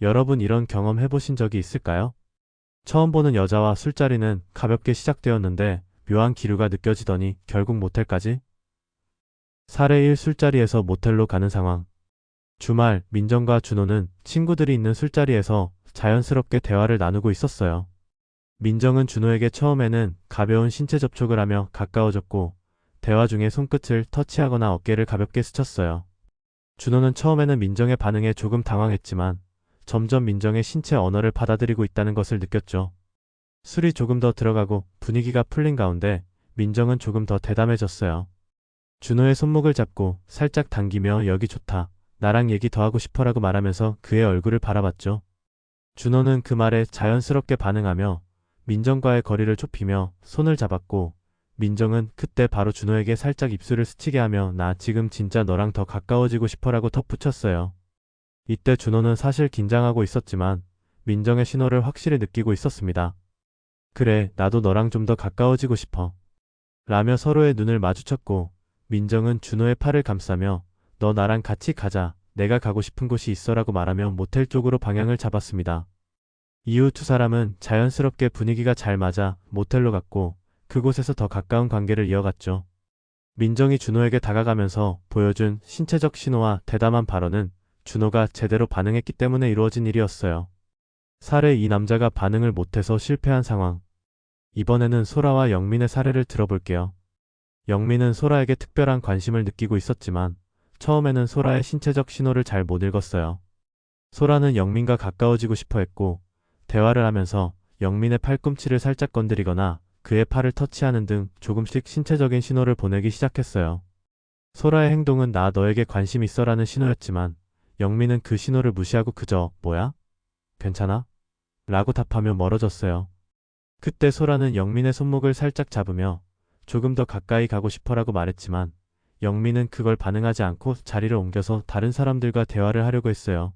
여러분 이런 경험 해보신 적이 있을까요? 처음 보는 여자와 술자리는 가볍게 시작되었는데 묘한 기류가 느껴지더니 결국 모텔까지? 사례 1 술자리에서 모텔로 가는 상황. 주말 민정과 준호는 친구들이 있는 술자리에서 자연스럽게 대화를 나누고 있었어요. 민정은 준호에게 처음에는 가벼운 신체 접촉을 하며 가까워졌고 대화 중에 손끝을 터치하거나 어깨를 가볍게 스쳤어요. 준호는 처음에는 민정의 반응에 조금 당황했지만 점점 민정의 신체 언어를 받아들이고 있다는 것을 느꼈죠. 술이 조금 더 들어가고 분위기가 풀린 가운데 민정은 조금 더 대담해졌어요. 준호의 손목을 잡고 살짝 당기며 여기 좋다. 나랑 얘기 더 하고 싶어라고 말하면서 그의 얼굴을 바라봤죠. 준호는 그 말에 자연스럽게 반응하며 민정과의 거리를 좁히며 손을 잡았고 민정은 그때 바로 준호에게 살짝 입술을 스치게 하며 나 지금 진짜 너랑 더 가까워지고 싶어라고 덧붙였어요. 이때 준호는 사실 긴장하고 있었지만 민정의 신호를 확실히 느끼고 있었습니다. 그래, 나도 너랑 좀 더 가까워지고 싶어. 라며 서로의 눈을 마주쳤고 민정은 준호의 팔을 감싸며 너 나랑 같이 가자. 내가 가고 싶은 곳이 있어라고 말하며 모텔 쪽으로 방향을 잡았습니다. 이후 두 사람은 자연스럽게 분위기가 잘 맞아 모텔로 갔고 그곳에서 더 가까운 관계를 이어갔죠. 민정이 준호에게 다가가면서 보여준 신체적 신호와 대담한 발언은 준호가 제대로 반응했기 때문에 이루어진 일이었어요. 사례 이 남자가 반응을 못해서 실패한 상황. 이번에는 소라와 영민의 사례를 들어볼게요. 영민은 소라에게 특별한 관심을 느끼고 있었지만 처음에는 소라의 신체적 신호를 잘 못 읽었어요. 소라는 영민과 가까워지고 싶어 했고 대화를 하면서 영민의 팔꿈치를 살짝 건드리거나 그의 팔을 터치하는 등 조금씩 신체적인 신호를 보내기 시작했어요. 소라의 행동은 나 너에게 관심 있어라는 신호였지만 영민은 그 신호를 무시하고 그저 뭐야? 괜찮아? 라고 답하며 멀어졌어요. 그때 소라는 영민의 손목을 살짝 잡으며 조금 더 가까이 가고 싶어라고 말했지만 영민은 그걸 반응하지 않고 자리를 옮겨서 다른 사람들과 대화를 하려고 했어요.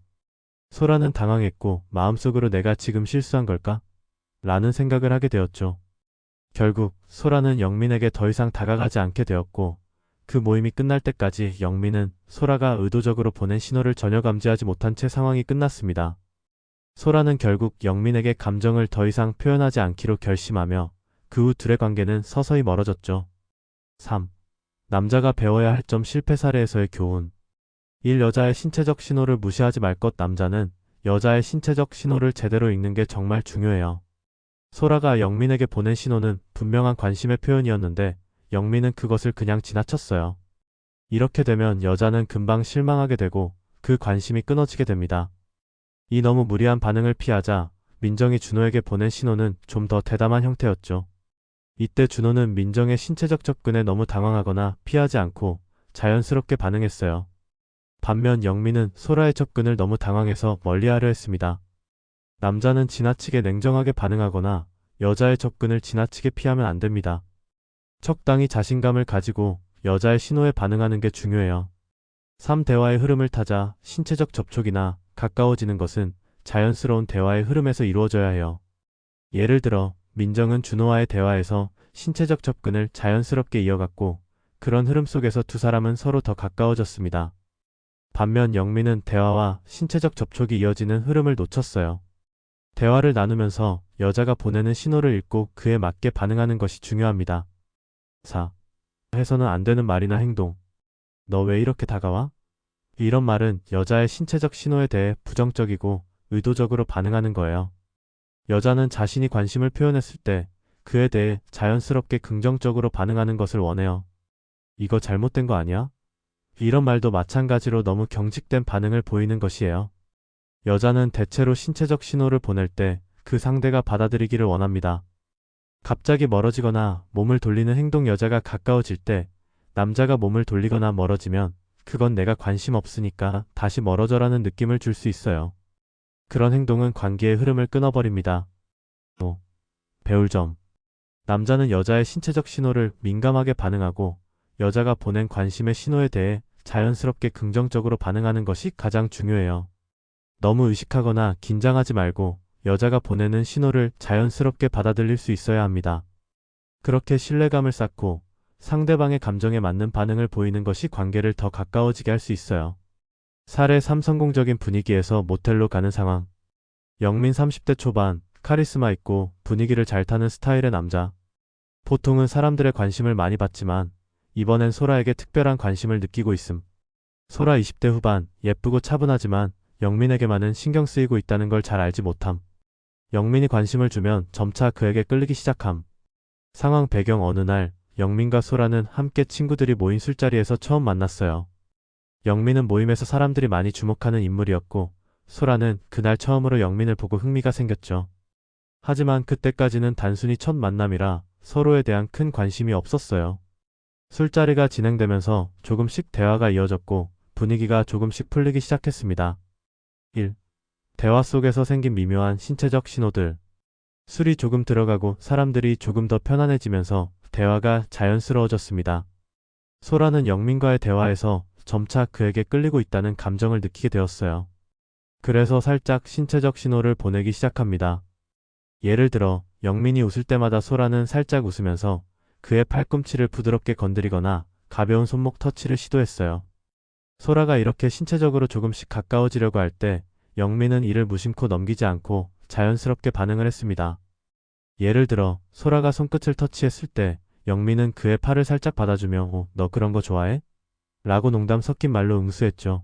소라는 당황했고 마음속으로 내가 지금 실수한 걸까? 라는 생각을 하게 되었죠. 결국 소라는 영민에게 더 이상 다가가지 않게 되었고 그 모임이 끝날 때까지 영민은 소라가 의도적으로 보낸 신호를 전혀 감지하지 못한 채 상황이 끝났습니다. 소라는 결국 영민에게 감정을 더 이상 표현하지 않기로 결심하며 그 후 둘의 관계는 서서히 멀어졌죠. 3. 남자가 배워야 할 점 실패 사례에서의 교훈. 1. 여자의 신체적 신호를 무시하지 말 것. 남자는 여자의 신체적 신호를 제대로 읽는 게 정말 중요해요. 소라가 영민에게 보낸 신호는 분명한 관심의 표현이었는데 영민은 그것을 그냥 지나쳤어요. 이렇게 되면 여자는 금방 실망하게 되고 그 관심이 끊어지게 됩니다. 이 너무 무리한 반응을 피하자 민정이 준호에게 보낸 신호는 좀 더 대담한 형태였죠. 이때 준호는 민정의 신체적 접근에 너무 당황하거나 피하지 않고 자연스럽게 반응했어요. 반면 영민은 소라의 접근을 너무 당황해서 멀리하려 했습니다. 남자는 지나치게 냉정하게 반응하거나 여자의 접근을 지나치게 피하면 안 됩니다. 적당히 자신감을 가지고 여자의 신호에 반응하는 게 중요해요. 3. 대화의 흐름을 타자. 신체적 접촉이나 가까워지는 것은 자연스러운 대화의 흐름에서 이루어져야 해요. 예를 들어 민정은 준호와의 대화에서 신체적 접근을 자연스럽게 이어갔고 그런 흐름 속에서 두 사람은 서로 더 가까워졌습니다. 반면 영민은 대화와 신체적 접촉이 이어지는 흐름을 놓쳤어요. 대화를 나누면서 여자가 보내는 신호를 읽고 그에 맞게 반응하는 것이 중요합니다. 4. 해서는 안 되는 말이나 행동. 너 왜 이렇게 다가와? 이런 말은 여자의 신체적 신호에 대해 부정적이고 의도적으로 반응하는 거예요. 여자는 자신이 관심을 표현했을 때 그에 대해 자연스럽게 긍정적으로 반응하는 것을 원해요. 이거 잘못된 거 아니야? 이런 말도 마찬가지로 너무 경직된 반응을 보이는 것이에요. 여자는 대체로 신체적 신호를 보낼 때 그 상대가 받아들이기를 원합니다. 갑자기 멀어지거나 몸을 돌리는 행동. 여자가 가까워질 때 남자가 몸을 돌리거나 멀어지면 그건 내가 관심 없으니까 다시 멀어져라는 느낌을 줄 수 있어요. 그런 행동은 관계의 흐름을 끊어버립니다. 5. 배울 점. 남자는 여자의 신체적 신호를 민감하게 반응하고 여자가 보낸 관심의 신호에 대해 자연스럽게 긍정적으로 반응하는 것이 가장 중요해요. 너무 의식하거나 긴장하지 말고 여자가 보내는 신호를 자연스럽게 받아들일 수 있어야 합니다. 그렇게 신뢰감을 쌓고 상대방의 감정에 맞는 반응을 보이는 것이 관계를 더 가까워지게 할 수 있어요. 사례 3. 성공적인 분위기에서 모텔로 가는 상황. 영민 30대 초반, 카리스마 있고 분위기를 잘 타는 스타일의 남자. 보통은 사람들의 관심을 많이 받지만 이번엔 소라에게 특별한 관심을 느끼고 있음. 소라 20대 후반, 예쁘고 차분하지만 영민에게만은 신경 쓰이고 있다는 걸 잘 알지 못함. 영민이 관심을 주면 점차 그에게 끌리기 시작함. 상황 배경 어느 날, 영민과 소라는 함께 친구들이 모인 술자리에서 처음 만났어요. 영민은 모임에서 사람들이 많이 주목하는 인물이었고, 소라는 그날 처음으로 영민을 보고 흥미가 생겼죠. 하지만 그때까지는 단순히 첫 만남이라 서로에 대한 큰 관심이 없었어요. 술자리가 진행되면서 조금씩 대화가 이어졌고 분위기가 조금씩 풀리기 시작했습니다. 1. 대화 속에서 생긴 미묘한 신체적 신호들. 술이 조금 들어가고 사람들이 조금 더 편안해지면서 대화가 자연스러워졌습니다. 소라는 영민과의 대화에서 점차 그에게 끌리고 있다는 감정을 느끼게 되었어요. 그래서 살짝 신체적 신호를 보내기 시작합니다. 예를 들어 영민이 웃을 때마다 소라는 살짝 웃으면서 그의 팔꿈치를 부드럽게 건드리거나 가벼운 손목 터치를 시도했어요. 소라가 이렇게 신체적으로 조금씩 가까워지려고 할 때 영민은 이를 무심코 넘기지 않고 자연스럽게 반응을 했습니다. 예를 들어 소라가 손끝을 터치했을 때 영민은 그의 팔을 살짝 받아주며 너 그런 거 좋아해? 라고 농담 섞인 말로 응수했죠.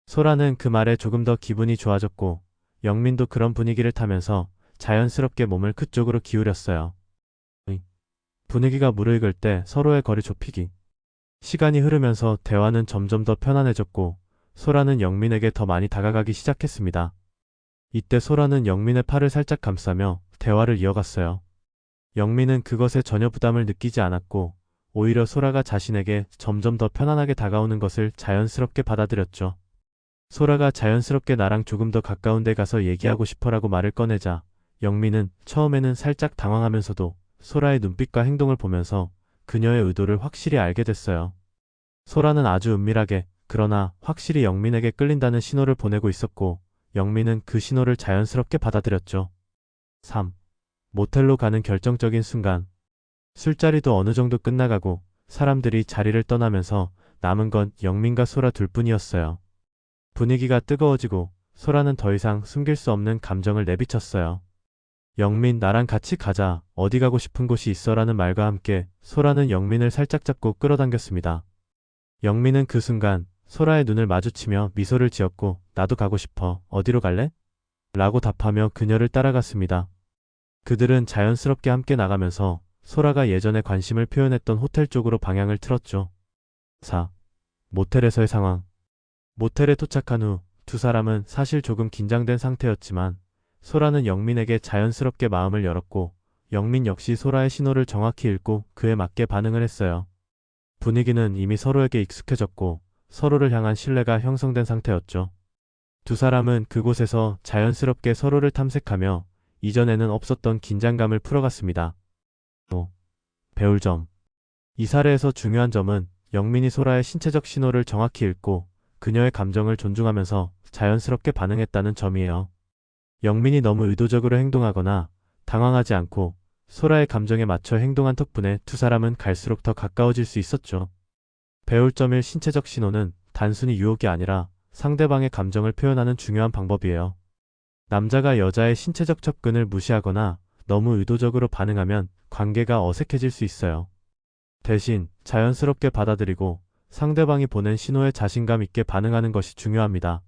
소라는 그 말에 조금 더 기분이 좋아졌고 영민도 그런 분위기를 타면서 자연스럽게 몸을 그쪽으로 기울였어요. 분위기가 무르익을 때 서로의 거리 좁히기. 시간이 흐르면서 대화는 점점 더 편안해졌고 소라는 영민에게 더 많이 다가가기 시작했습니다. 이때 소라는 영민의 팔을 살짝 감싸며 대화를 이어갔어요. 영민은 그것에 전혀 부담을 느끼지 않았고 오히려 소라가 자신에게 점점 더 편안하게 다가오는 것을 자연스럽게 받아들였죠. 소라가 자연스럽게 나랑 조금 더 가까운 데 가서 얘기하고 싶어라고 말을 꺼내자 영민은 처음에는 살짝 당황하면서도 소라의 눈빛과 행동을 보면서 그녀의 의도를 확실히 알게 됐어요. 소라는 아주 은밀하게 그러나 확실히 영민에게 끌린다는 신호를 보내고 있었고 영민은 그 신호를 자연스럽게 받아들였죠. 3. 모텔로 가는 결정적인 순간. 술자리도 어느 정도 끝나가고 사람들이 자리를 떠나면서 남은 건 영민과 소라 둘뿐이었어요. 분위기가 뜨거워지고 소라는 더 이상 숨길 수 없는 감정을 내비쳤어요. 영민 나랑 같이 가자. 어디 가고 싶은 곳이 있어 라는 말과 함께 소라는 영민을 살짝 잡고 끌어당겼습니다. 영민은 그 순간 소라의 눈을 마주치며 미소를 지었고 나도 가고 싶어. 어디로 갈래? 라고 답하며 그녀를 따라갔습니다. 그들은 자연스럽게 함께 나가면서 소라가 예전에 관심을 표현했던 호텔 쪽으로 방향을 틀었죠. 4. 모텔에서의 상황. 모텔에 도착한 후 두 사람은 사실 조금 긴장된 상태였지만 소라는 영민에게 자연스럽게 마음을 열었고 영민 역시 소라의 신호를 정확히 읽고 그에 맞게 반응을 했어요. 분위기는 이미 서로에게 익숙해졌고 서로를 향한 신뢰가 형성된 상태였죠. 두 사람은 그곳에서 자연스럽게 서로를 탐색하며 이전에는 없었던 긴장감을 풀어갔습니다. 5. 배울 점. 이 사례에서 중요한 점은 영민이 소라의 신체적 신호를 정확히 읽고 그녀의 감정을 존중하면서 자연스럽게 반응했다는 점이에요. 영민이 너무 의도적으로 행동하거나 당황하지 않고 소라의 감정에 맞춰 행동한 덕분에 두 사람은 갈수록 더 가까워질 수 있었죠. 배울 점 1. 신체적 신호는 단순히 유혹이 아니라 상대방의 감정을 표현하는 중요한 방법이에요. 남자가 여자의 신체적 접근을 무시하거나 너무 의도적으로 반응하면 관계가 어색해질 수 있어요. 대신 자연스럽게 받아들이고 상대방이 보낸 신호에 자신감 있게 반응하는 것이 중요합니다.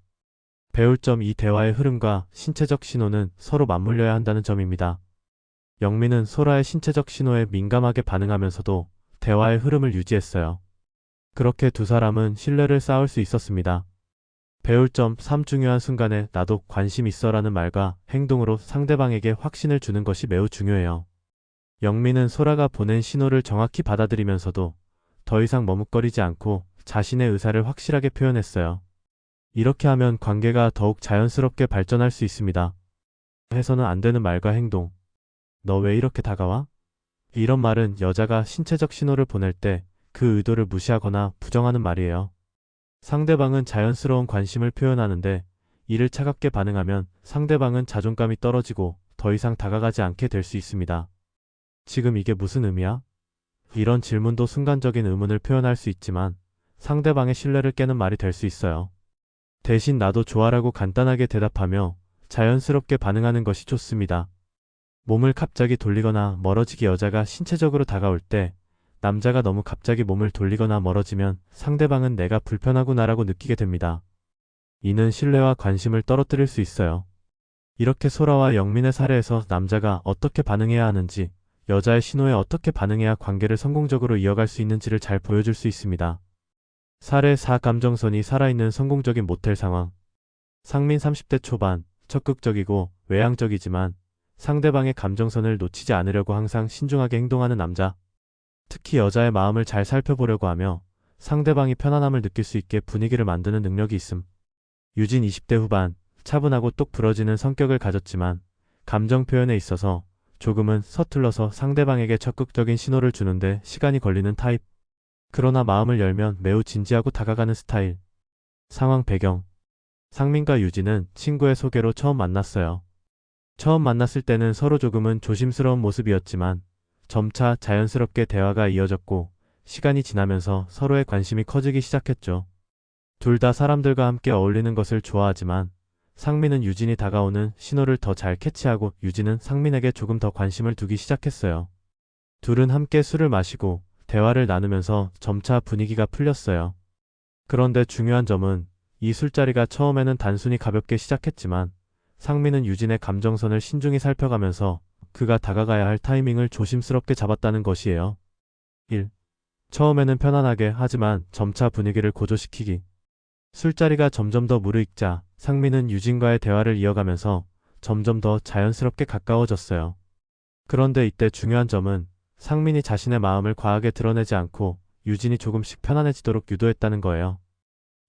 배울 점 2. 대화의 흐름과 신체적 신호는 서로 맞물려야 한다는 점입니다. 영민은 소라의 신체적 신호에 민감하게 반응하면서도 대화의 흐름을 유지했어요. 그렇게 두 사람은 신뢰를 쌓을 수 있었습니다. 배울 점 3. 중요한 순간에 나도 관심 있어 라는 말과 행동으로 상대방에게 확신을 주는 것이 매우 중요해요. 영민은 소라가 보낸 신호를 정확히 받아들이면서도 더 이상 머뭇거리지 않고 자신의 의사를 확실하게 표현했어요. 이렇게 하면 관계가 더욱 자연스럽게 발전할 수 있습니다. 해서는 안 되는 말과 행동. 너 왜 이렇게 다가와? 이런 말은 여자가 신체적 신호를 보낼 때 그 의도를 무시하거나 부정하는 말이에요. 상대방은 자연스러운 관심을 표현하는데 이를 차갑게 반응하면 상대방은 자존감이 떨어지고 더 이상 다가가지 않게 될 수 있습니다. 지금 이게 무슨 의미야? 이런 질문도 순간적인 의문을 표현할 수 있지만 상대방의 신뢰를 깨는 말이 될 수 있어요. 대신 나도 좋아라고 간단하게 대답하며 자연스럽게 반응하는 것이 좋습니다. 몸을 갑자기 돌리거나 멀어지기 여자가 신체적으로 다가올 때 남자가 너무 갑자기 몸을 돌리거나 멀어지면 상대방은 내가 불편하구나라고 느끼게 됩니다. 이는 신뢰와 관심을 떨어뜨릴 수 있어요. 이렇게 소라와 영민의 사례에서 남자가 어떻게 반응해야 하는지, 여자의 신호에 어떻게 반응해야 관계를 성공적으로 이어갈 수 있는지를 잘 보여줄 수 있습니다. 사례 4. 감정선이 살아있는 성공적인 모텔 상황. 상민 30대 초반, 적극적이고 외향적이지만 상대방의 감정선을 놓치지 않으려고 항상 신중하게 행동하는 남자. 특히 여자의 마음을 잘 살펴보려고 하며 상대방이 편안함을 느낄 수 있게 분위기를 만드는 능력이 있음. 유진 20대 후반, 차분하고 똑 부러지는 성격을 가졌지만 감정 표현에 있어서 조금은 서툴러서 상대방에게 적극적인 신호를 주는데 시간이 걸리는 타입. 그러나 마음을 열면 매우 진지하고 다가가는 스타일. 상황 배경. 상민과 유진은 친구의 소개로 처음 만났어요. 처음 만났을 때는 서로 조금은 조심스러운 모습이었지만 점차 자연스럽게 대화가 이어졌고 시간이 지나면서 서로의 관심이 커지기 시작했죠. 둘 다 사람들과 함께 어울리는 것을 좋아하지만 상민은 유진이 다가오는 신호를 더 잘 캐치하고 유진은 상민에게 조금 더 관심을 두기 시작했어요. 둘은 함께 술을 마시고 대화를 나누면서 점차 분위기가 풀렸어요. 그런데 중요한 점은 이 술자리가 처음에는 단순히 가볍게 시작했지만 상민은 유진의 감정선을 신중히 살펴가면서 그가 다가가야 할 타이밍을 조심스럽게 잡았다는 것이에요. 1. 처음에는 편안하게 하지만 점차 분위기를 고조시키기. 술자리가 점점 더 무르익자 상민은 유진과의 대화를 이어가면서 점점 더 자연스럽게 가까워졌어요. 그런데 이때 중요한 점은 상민이 자신의 마음을 과하게 드러내지 않고 유진이 조금씩 편안해지도록 유도했다는 거예요.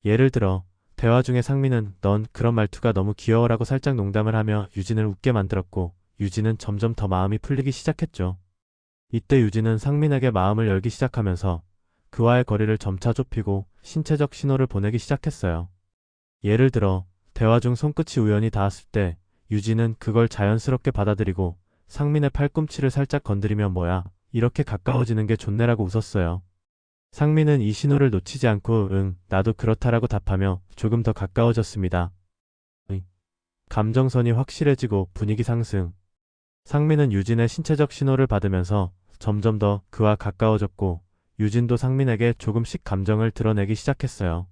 예를 들어 대화 중에 상민은 넌 그런 말투가 너무 귀여워라고 살짝 농담을 하며 유진을 웃게 만들었고 유진은 점점 더 마음이 풀리기 시작했죠. 이때 유진은 상민에게 마음을 열기 시작하면서 그와의 거리를 점차 좁히고 신체적 신호를 보내기 시작했어요. 예를 들어 대화 중 손끝이 우연히 닿았을 때 유진은 그걸 자연스럽게 받아들이고 상민의 팔꿈치를 살짝 건드리며 뭐야, 이렇게 가까워지는 게 좋네라고 웃었어요. 상민은 이 신호를 놓치지 않고 응, 나도 그렇다라고 답하며 조금 더 가까워졌습니다. 감정선이 확실해지고 분위기 상승. 상민은 유진의 신체적 신호를 받으면서 점점 더 그와 가까워졌고 유진도 상민에게 조금씩 감정을 드러내기 시작했어요.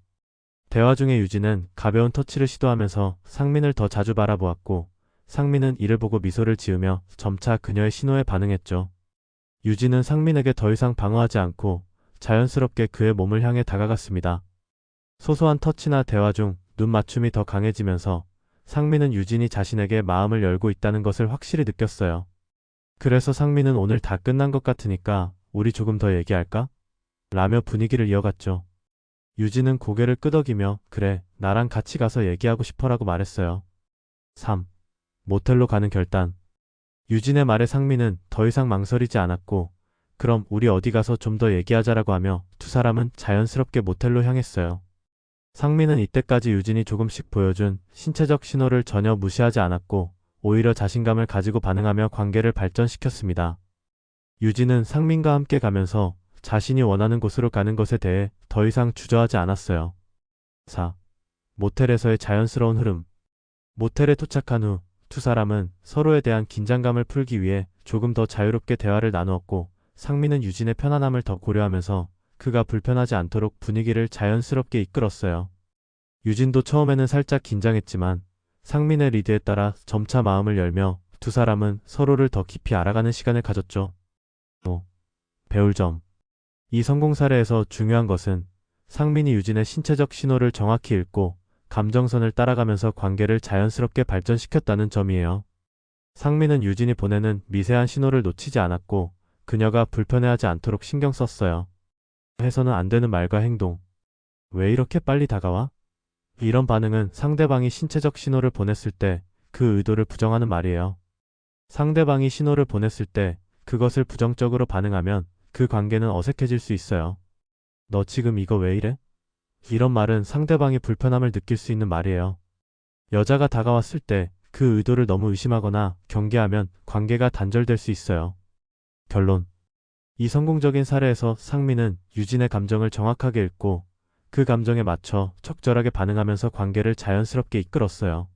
대화 중에 유진은 가벼운 터치를 시도하면서 상민을 더 자주 바라보았고 상민은 이를 보고 미소를 지으며 점차 그녀의 신호에 반응했죠. 유진은 상민에게 더 이상 방어하지 않고 자연스럽게 그의 몸을 향해 다가갔습니다. 소소한 터치나 대화 중 눈 맞춤이 더 강해지면서 상민은 유진이 자신에게 마음을 열고 있다는 것을 확실히 느꼈어요. 그래서 상민은 오늘 다 끝난 것 같으니까 우리 조금 더 얘기할까? 라며 분위기를 이어갔죠. 유진은 고개를 끄덕이며 그래, 나랑 같이 가서 얘기하고 싶어라고 말했어요. 3. 모텔로 가는 결단. 유진의 말에 상민은 더 이상 망설이지 않았고 그럼 우리 어디 가서 좀 더 얘기하자라고 하며 두 사람은 자연스럽게 모텔로 향했어요. 상민은 이때까지 유진이 조금씩 보여준 신체적 신호를 전혀 무시하지 않았고 오히려 자신감을 가지고 반응하며 관계를 발전시켰습니다. 유진은 상민과 함께 가면서 자신이 원하는 곳으로 가는 것에 대해 더 이상 주저하지 않았어요. 4. 모텔에서의 자연스러운 흐름. 모텔에 도착한 후 두 사람은 서로에 대한 긴장감을 풀기 위해 조금 더 자유롭게 대화를 나누었고 상민은 유진의 편안함을 더 고려하면서 그가 불편하지 않도록 분위기를 자연스럽게 이끌었어요. 유진도 처음에는 살짝 긴장했지만 상민의 리드에 따라 점차 마음을 열며 두 사람은 서로를 더 깊이 알아가는 시간을 가졌죠. 5. 배울 점. 이 성공 사례에서 중요한 것은 상민이 유진의 신체적 신호를 정확히 읽고 감정선을 따라가면서 관계를 자연스럽게 발전시켰다는 점이에요. 상민은 유진이 보내는 미세한 신호를 놓치지 않았고 그녀가 불편해하지 않도록 신경 썼어요. 해서는 안 되는 말과 행동. 왜 이렇게 빨리 다가와? 이런 반응은 상대방이 신체적 신호를 보냈을 때 그 의도를 부정하는 말이에요. 상대방이 신호를 보냈을 때 그것을 부정적으로 반응하면 그 관계는 어색해질 수 있어요. 너 지금 이거 왜 이래? 이런 말은 상대방이 불편함을 느낄 수 있는 말이에요. 여자가 다가왔을 때 그 의도를 너무 의심하거나 경계하면 관계가 단절될 수 있어요. 결론. 이 성공적인 사례에서 상민은 유진의 감정을 정확하게 읽고 그 감정에 맞춰 적절하게 반응하면서 관계를 자연스럽게 이끌었어요.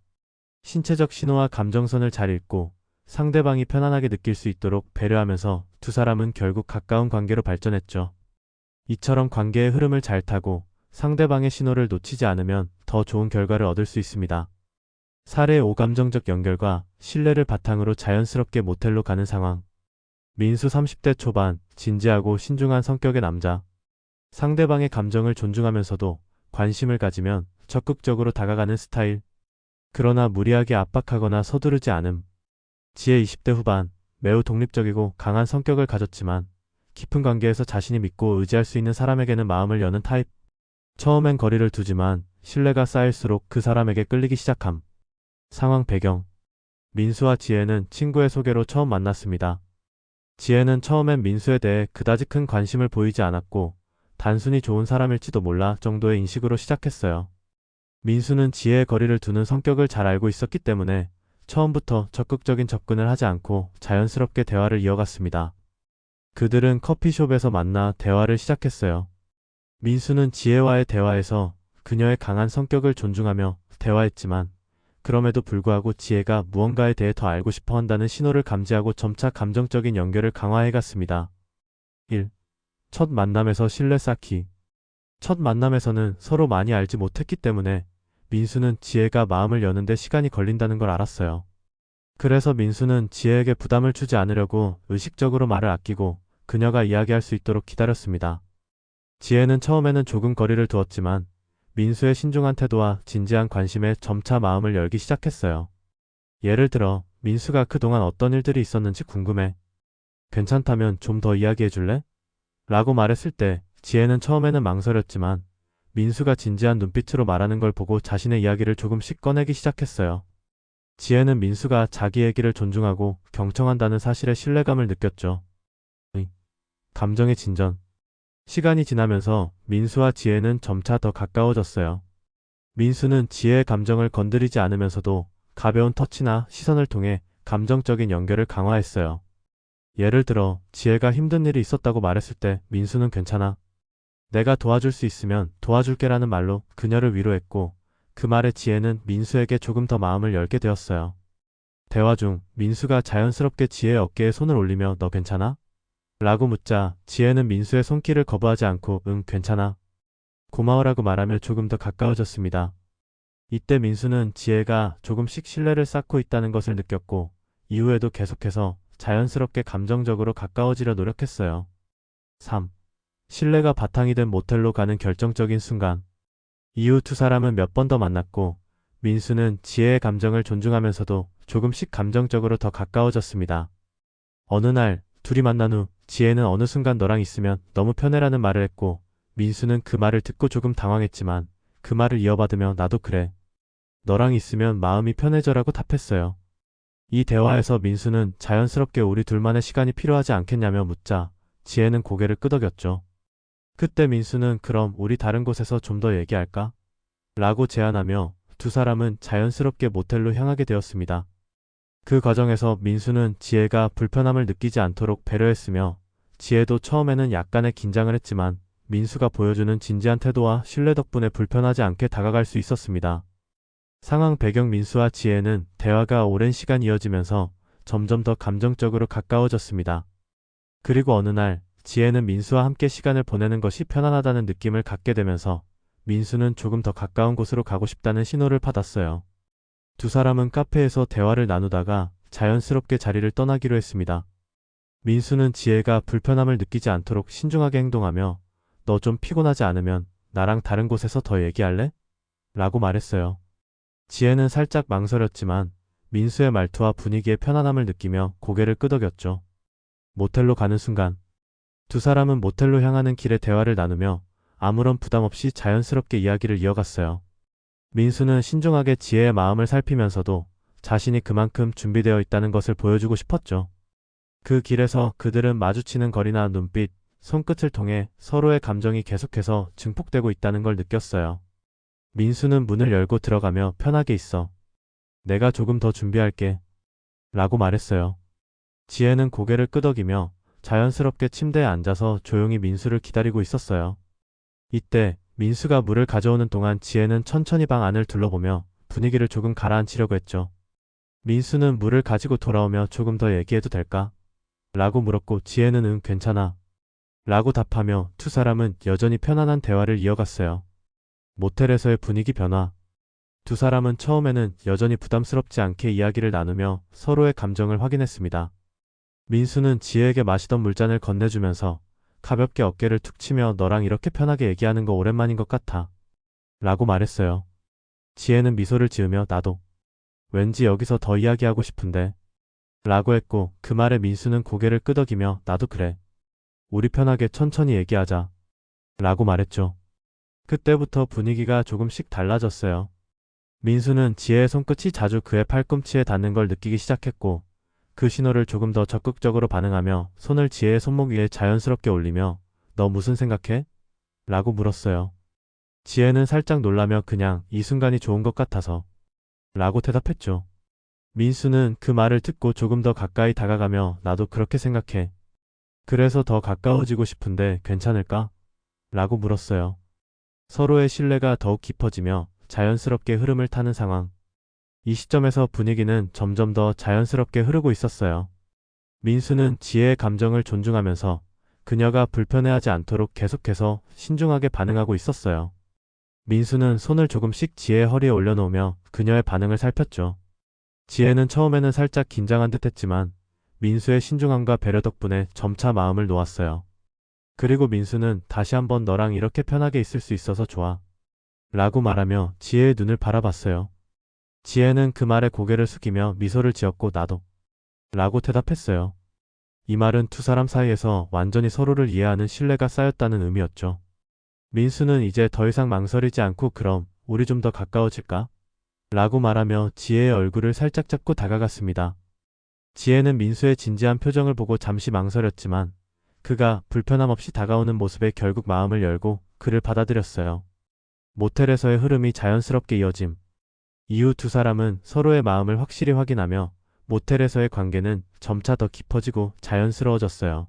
신체적 신호와 감정선을 잘 읽고 상대방이 편안하게 느낄 수 있도록 배려하면서 두 사람은 결국 가까운 관계로 발전했죠. 이처럼 관계의 흐름을 잘 타고 상대방의 신호를 놓치지 않으면 더 좋은 결과를 얻을 수 있습니다. 사례 5. 감정적 연결과 신뢰를 바탕으로 자연스럽게 모텔로 가는 상황. 민수 30대 초반, 진지하고 신중한 성격의 남자. 상대방의 감정을 존중하면서도 관심을 가지면 적극적으로 다가가는 스타일. 그러나 무리하게 압박하거나 서두르지 않음. 지혜 20대 후반, 매우 독립적이고 강한 성격을 가졌지만 깊은 관계에서 자신이 믿고 의지할 수 있는 사람에게는 마음을 여는 타입. 처음엔 거리를 두지만 신뢰가 쌓일수록 그 사람에게 끌리기 시작함. 상황 배경. 민수와 지혜는 친구의 소개로 처음 만났습니다. 지혜는 처음엔 민수에 대해 그다지 큰 관심을 보이지 않았고 단순히 좋은 사람일지도 몰라 정도의 인식으로 시작했어요. 민수는 지혜의 거리를 두는 성격을 잘 알고 있었기 때문에 처음부터 적극적인 접근을 하지 않고 자연스럽게 대화를 이어갔습니다. 그들은 커피숍에서 만나 대화를 시작했어요. 민수는 지혜와의 대화에서 그녀의 강한 성격을 존중하며 대화했지만 그럼에도 불구하고 지혜가 무언가에 대해 더 알고 싶어 한다는 신호를 감지하고 점차 감정적인 연결을 강화해갔습니다. 1. 첫 만남에서 신뢰 쌓기. 첫 만남에서는 서로 많이 알지 못했기 때문에 민수는 지혜가 마음을 여는데 시간이 걸린다는 걸 알았어요. 그래서 민수는 지혜에게 부담을 주지 않으려고 의식적으로 말을 아끼고 그녀가 이야기할 수 있도록 기다렸습니다. 지혜는 처음에는 조금 거리를 두었지만 민수의 신중한 태도와 진지한 관심에 점차 마음을 열기 시작했어요. 예를 들어 민수가 그동안 어떤 일들이 있었는지 궁금해. 괜찮다면 좀 더 이야기해 줄래? 라고 말했을 때 지혜는 처음에는 망설였지만 민수가 진지한 눈빛으로 말하는 걸 보고 자신의 이야기를 조금씩 꺼내기 시작했어요. 지혜는 민수가 자기 얘기를 존중하고 경청한다는 사실에 신뢰감을 느꼈죠. 감정의 진전. 시간이 지나면서 민수와 지혜는 점차 더 가까워졌어요. 민수는 지혜의 감정을 건드리지 않으면서도 가벼운 터치나 시선을 통해 감정적인 연결을 강화했어요. 예를 들어 지혜가 힘든 일이 있었다고 말했을 때 민수는 괜찮아. 내가 도와줄 수 있으면 도와줄게라는 말로 그녀를 위로했고 그 말에 지혜는 민수에게 조금 더 마음을 열게 되었어요. 대화 중 민수가 자연스럽게 지혜의 어깨에 손을 올리며 너 괜찮아? 라고 묻자 지혜는 민수의 손길을 거부하지 않고 응 괜찮아. 고마워라고 말하며 조금 더 가까워졌습니다. 이때 민수는 지혜가 조금씩 신뢰를 쌓고 있다는 것을 느꼈고 이후에도 계속해서 자연스럽게 감정적으로 가까워지려 노력했어요. 3. 신뢰가 바탕이 된 모텔로 가는 결정적인 순간. 이후 두 사람은 몇 번 더 만났고 민수는 지혜의 감정을 존중하면서도 조금씩 감정적으로 더 가까워졌습니다. 어느 날 둘이 만난 후 지혜는 어느 순간 너랑 있으면 너무 편해라는 말을 했고 민수는 그 말을 듣고 조금 당황했지만 그 말을 이어받으며 나도 그래. 너랑 있으면 마음이 편해져라고 답했어요. 이 대화에서 민수는 자연스럽게 우리 둘만의 시간이 필요하지 않겠냐며 묻자 지혜는 고개를 끄덕였죠. 그때 민수는 그럼 우리 다른 곳에서 좀 더 얘기할까? 라고 제안하며 두 사람은 자연스럽게 모텔로 향하게 되었습니다. 그 과정에서 민수는 지혜가 불편함을 느끼지 않도록 배려했으며 지혜도 처음에는 약간의 긴장을 했지만 민수가 보여주는 진지한 태도와 신뢰 덕분에 불편하지 않게 다가갈 수 있었습니다. 상황 배경. 민수와 지혜는 대화가 오랜 시간 이어지면서 점점 더 감정적으로 가까워졌습니다. 그리고 어느 날 지혜는 민수와 함께 시간을 보내는 것이 편안하다는 느낌을 갖게 되면서 민수는 조금 더 가까운 곳으로 가고 싶다는 신호를 받았어요. 두 사람은 카페에서 대화를 나누다가 자연스럽게 자리를 떠나기로 했습니다. 민수는 지혜가 불편함을 느끼지 않도록 신중하게 행동하며 너 좀 피곤하지 않으면 나랑 다른 곳에서 더 얘기할래? 라고 말했어요. 지혜는 살짝 망설였지만 민수의 말투와 분위기에 편안함을 느끼며 고개를 끄덕였죠. 모텔로 가는 순간 두 사람은 모텔로 향하는 길에 대화를 나누며 아무런 부담 없이 자연스럽게 이야기를 이어갔어요. 민수는 신중하게 지혜의 마음을 살피면서도 자신이 그만큼 준비되어 있다는 것을 보여주고 싶었죠. 그 길에서 그들은 마주치는 거리나 눈빛, 손끝을 통해 서로의 감정이 계속해서 증폭되고 있다는 걸 느꼈어요. 민수는 문을 열고 들어가며 편하게 있어. 내가 조금 더 준비할게. 라고 말했어요. 지혜는 고개를 끄덕이며 자연스럽게 침대에 앉아서 조용히 민수를 기다리고 있었어요. 이때 민수가 물을 가져오는 동안 지혜는 천천히 방 안을 둘러보며 분위기를 조금 가라앉히려고 했죠. 민수는 물을 가지고 돌아오며 조금 더 얘기해도 될까? 라고 물었고 지혜는 응, 괜찮아. 라고 답하며 두 사람은 여전히 편안한 대화를 이어갔어요. 모텔에서의 분위기 변화. 두 사람은 처음에는 여전히 부담스럽지 않게 이야기를 나누며 서로의 감정을 확인했습니다. 민수는 지혜에게 마시던 물잔을 건네주면서 가볍게 어깨를 툭 치며 너랑 이렇게 편하게 얘기하는 거 오랜만인 것 같아. 라고 말했어요. 지혜는 미소를 지으며 나도. 왠지 여기서 더 이야기하고 싶은데. 라고 했고 그 말에 민수는 고개를 끄덕이며 나도 그래. 우리 편하게 천천히 얘기하자. 라고 말했죠. 그때부터 분위기가 조금씩 달라졌어요. 민수는 지혜의 손끝이 자주 그의 팔꿈치에 닿는 걸 느끼기 시작했고 그 신호를 조금 더 적극적으로 반응하며 손을 지혜의 손목 위에 자연스럽게 올리며 너 무슨 생각해? 라고 물었어요. 지혜는 살짝 놀라며 그냥 이 순간이 좋은 것 같아서 라고 대답했죠. 민수는 그 말을 듣고 조금 더 가까이 다가가며 나도 그렇게 생각해. 그래서 더 가까워지고 싶은데 괜찮을까? 라고 물었어요. 서로의 신뢰가 더욱 깊어지며 자연스럽게 흐름을 타는 상황. 이 시점에서 분위기는 점점 더 자연스럽게 흐르고 있었어요. 민수는 지혜의 감정을 존중하면서 그녀가 불편해하지 않도록 계속해서 신중하게 반응하고 있었어요. 민수는 손을 조금씩 지혜의 허리에 올려놓으며 그녀의 반응을 살폈죠. 지혜는 처음에는 살짝 긴장한 듯 했지만 민수의 신중함과 배려 덕분에 점차 마음을 놓았어요. 그리고 민수는 다시 한번 너랑 이렇게 편하게 있을 수 있어서 좋아. 라고 말하며 지혜의 눈을 바라봤어요. 지혜는 그 말에 고개를 숙이며 미소를 지었고 나도. 라고 대답했어요. 이 말은 두 사람 사이에서 완전히 서로를 이해하는 신뢰가 쌓였다는 의미였죠. 민수는 이제 더 이상 망설이지 않고 그럼 우리 좀 더 가까워질까? 라고 말하며 지혜의 얼굴을 살짝 잡고 다가갔습니다. 지혜는 민수의 진지한 표정을 보고 잠시 망설였지만 그가 불편함 없이 다가오는 모습에 결국 마음을 열고 그를 받아들였어요. 모텔에서의 흐름이 자연스럽게 이어짐. 이후 두 사람은 서로의 마음을 확실히 확인하며 모텔에서의 관계는 점차 더 깊어지고 자연스러워졌어요.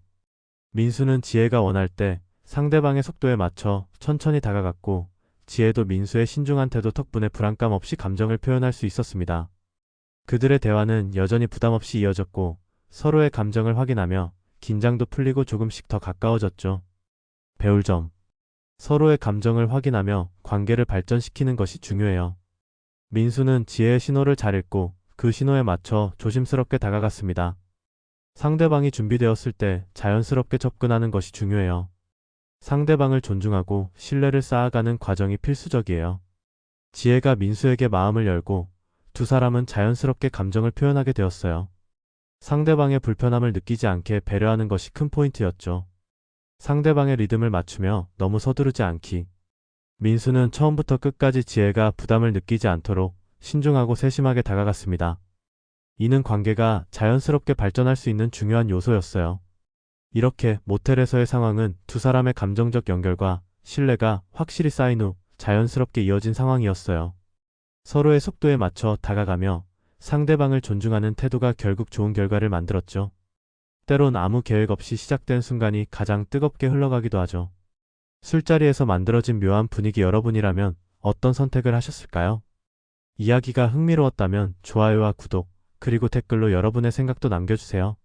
민수는 지혜가 원할 때 상대방의 속도에 맞춰 천천히 다가갔고 지혜도 민수의 신중한 태도 덕분에 불안감 없이 감정을 표현할 수 있었습니다. 그들의 대화는 여전히 부담 없이 이어졌고 서로의 감정을 확인하며 긴장도 풀리고 조금씩 더 가까워졌죠. 배울 점. 서로의 감정을 확인하며 관계를 발전시키는 것이 중요해요. 민수는 지혜의 신호를 잘 읽고 그 신호에 맞춰 조심스럽게 다가갔습니다. 상대방이 준비되었을 때 자연스럽게 접근하는 것이 중요해요. 상대방을 존중하고 신뢰를 쌓아가는 과정이 필수적이에요. 지혜가 민수에게 마음을 열고 두 사람은 자연스럽게 감정을 표현하게 되었어요. 상대방의 불편함을 느끼지 않게 배려하는 것이 큰 포인트였죠. 상대방의 리듬을 맞추며 너무 서두르지 않기. 민수는 처음부터 끝까지 지혜가 부담을 느끼지 않도록 신중하고 세심하게 다가갔습니다. 이는 관계가 자연스럽게 발전할 수 있는 중요한 요소였어요. 이렇게 모텔에서의 상황은 두 사람의 감정적 연결과 신뢰가 확실히 쌓인 후 자연스럽게 이어진 상황이었어요. 서로의 속도에 맞춰 다가가며 상대방을 존중하는 태도가 결국 좋은 결과를 만들었죠. 때론 아무 계획 없이 시작된 순간이 가장 뜨겁게 흘러가기도 하죠. 술자리에서 만들어진 묘한 분위기 여러분이라면 어떤 선택을 하셨을까요? 이야기가 흥미로웠다면 좋아요와 구독, 그리고 댓글로 여러분의 생각도 남겨주세요.